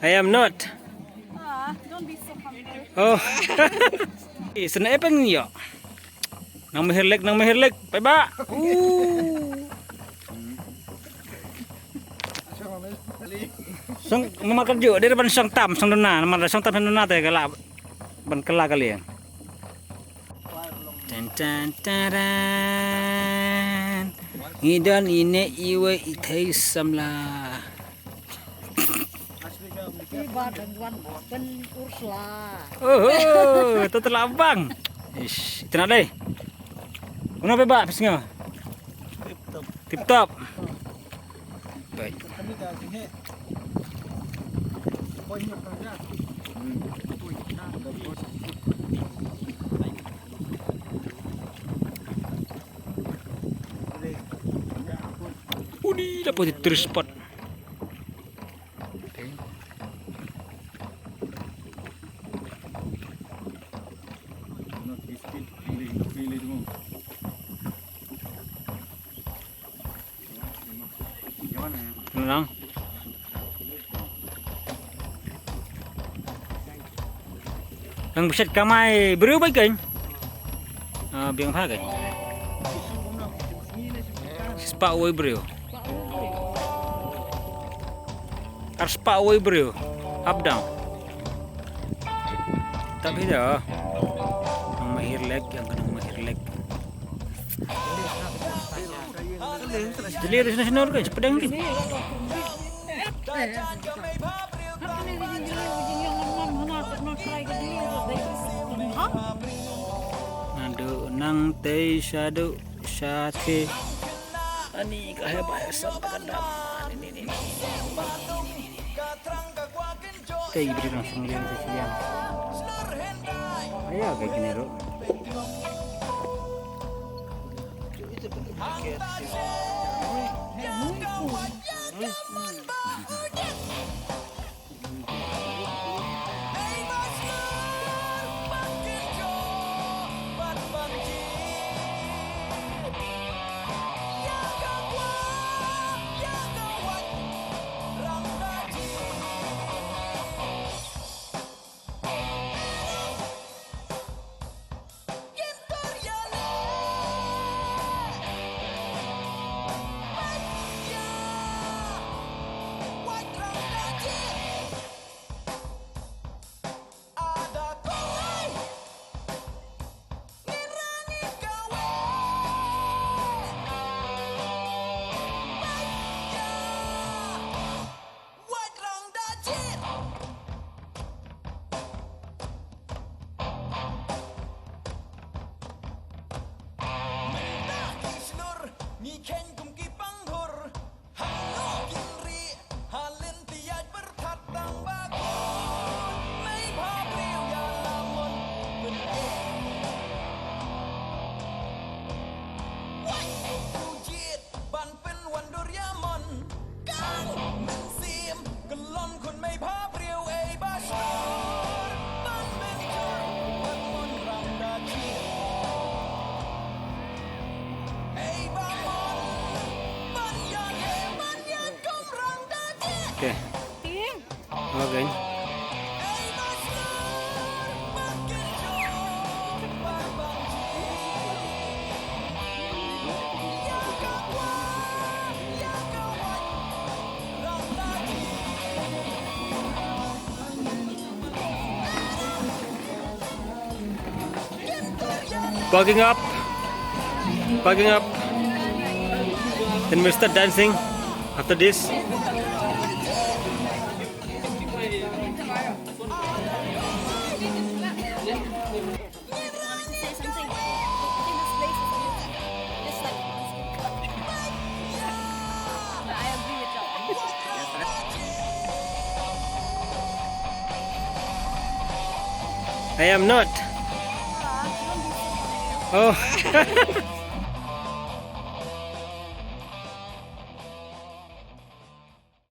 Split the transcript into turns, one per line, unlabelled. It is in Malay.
I am not.
Don't be so humble.
Oh. Sinaipang niyo. Nang mahirlik. Bye ba? Sang mamakarjo dari ban sang tam sang dona, namara sang tam sang dona teh kala ban kala kali ya. Tan taran. Ngidan ine iwe itai samla.
Iba dengan ben Ursula.
Oh, itu terlambang. Ish, itu nak deh. Kenapa ba pesnya? Tip top. Baik. Udi dapat terus spot. Nang. Ang bisit kamay beriu ba kan? Biang ha kan. Spa oi beriu. Spa oi beriu. Up down. Tak beda. Ang mahir leg yang kena mahir leg. Jadi harus nasional kan sepedang ni. Nado nang teh shadu shate. Ani kahaya bahasa kadam. Ini. Teh beri langsung liang siang. Ayo kayak gini ro. Okay. Okay. Bugging up. Then we'll start dancing after this. I am not. Oh.